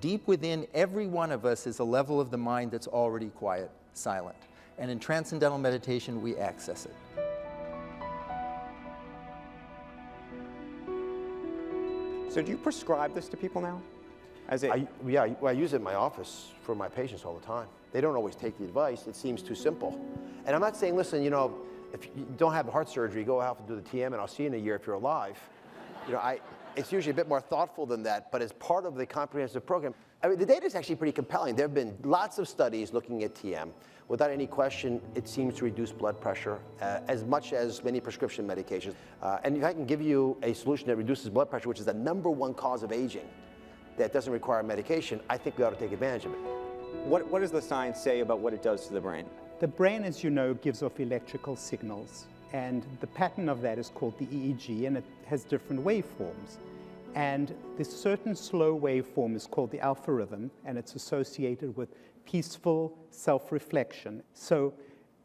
Deep within every one of us is a level of the mind that's already quiet, silent. And in transcendental meditation, we access it. So do you prescribe this to people now? Yeah, I use it in my office for my patients all the time. They don't always take the advice. It seems too simple. And I'm not saying, listen, you know, if you don't have heart surgery, go out and do the TM, and I'll see you in a year if you're alive. You know, it's usually a bit more thoughtful than that, but as part of the comprehensive program, I mean, the data is actually pretty compelling. There have been lots of studies looking at TM. Without any question, it seems to reduce blood pressure as much as many prescription medications. And if I can give you a solution that reduces blood pressure, which is the #1 cause of aging, that doesn't require medication, I think we ought to take advantage of it. What does the science say about what it does to the brain? The brain, as you know, gives off electrical signals, and the pattern of that is called the EEG, and it has different waveforms. And this certain slow waveform is called the alpha rhythm, and it's associated with peaceful self-reflection. So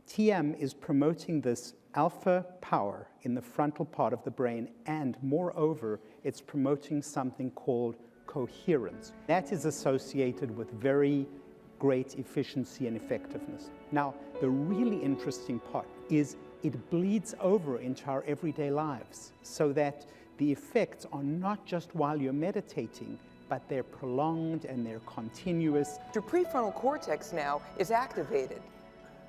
TM is promoting this alpha power in the frontal part of the brain, and moreover, it's promoting something called coherence. That is associated with very great efficiency and effectiveness. Now, the really interesting part is it bleeds over into our everyday lives, so that the effects are not just while you're meditating, but they're prolonged and they're continuous. Your prefrontal cortex now is activated.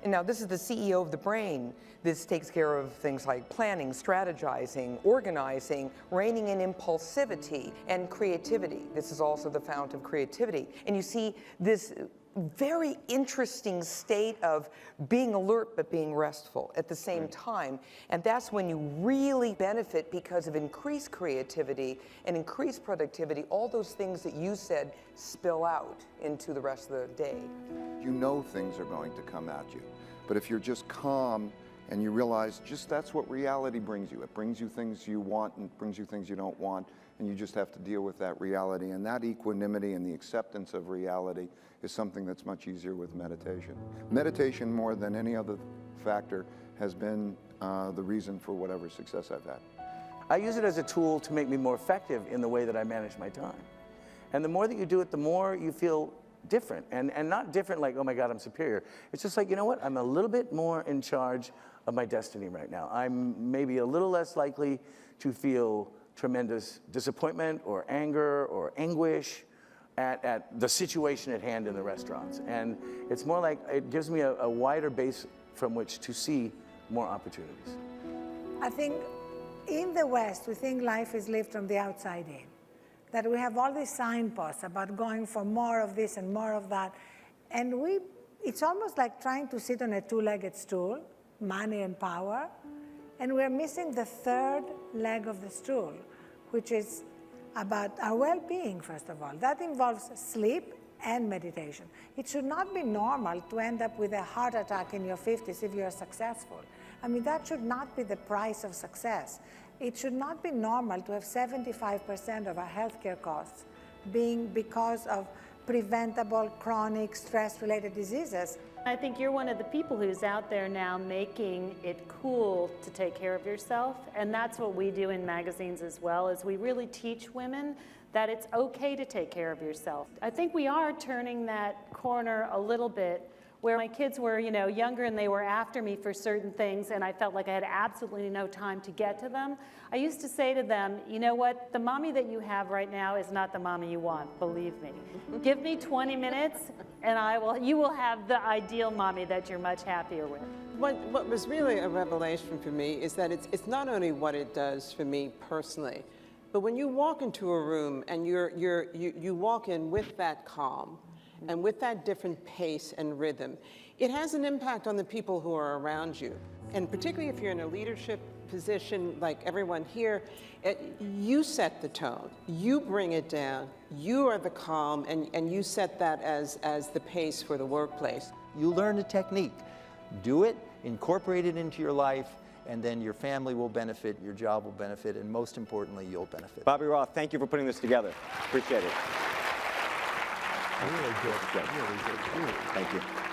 And now this is the CEO of the brain. This takes care of things like planning, strategizing, organizing, reining in impulsivity and creativity. This is also the fount of creativity. And you see this very interesting state of being alert but being restful at the same time. And that's when you really benefit because of increased creativity and increased productivity. All those things that you said spill out into the rest of the day. You know things are going to come at you. But if you're just calm and you realize just that's what reality brings you. It brings you things you want and brings you things you don't want, and you just have to deal with that reality. And that equanimity and the acceptance of reality is something that's much easier with meditation. Meditation, more than any other factor, has been the reason for whatever success I've had. I use it as a tool to make me more effective in the way that I manage my time. And the more that you do it, the more you feel different. And not different like, oh my God, I'm superior. It's just like, you know what? I'm a little bit more in charge of my destiny right now. I'm maybe a little less likely to feel tremendous disappointment or anger or anguish at the situation at hand in the restaurants. And it's more like it gives me a wider base from which to see more opportunities. I think in the West, we think life is lived from the outside in. That we have all these signposts about going for more of this and more of that. And it's almost like trying to sit on a two-legged stool, money and power, and we're missing the third leg of the stool, which is about our well-being, first of all. That involves sleep and meditation. It should not be normal to end up with a heart attack in your 50s if you're successful. I mean, that should not be the price of success. It should not be normal to have 75% of our healthcare costs being because of preventable, chronic, stress-related diseases. I think you're one of the people who's out there now making it cool to take care of yourself, and that's what we do in magazines as well, is we really teach women that it's okay to take care of yourself. I think we are turning that corner a little bit, where my kids were, you know, younger and they were after me for certain things and I felt like I had absolutely no time to get to them. I used to say to them, you know what, the mommy that you have right now is not the mommy you want, believe me. Give me 20 minutes and you will have the ideal mommy that you're much happier with. What was really a revelation for me is that it's not only what it does for me personally, but when you walk into a room and you walk in with that calm, and with that different pace and rhythm, it has an impact on the people who are around you. And particularly if you're in a leadership position like everyone here, you set the tone, you bring it down, you are the calm, and you set that as the pace for the workplace. You learn a technique, do it, incorporate it into your life, and then your family will benefit, your job will benefit, and most importantly, you'll benefit. Bobby Roth, thank you for putting this together. Appreciate it. Really good. Really good. Thank you.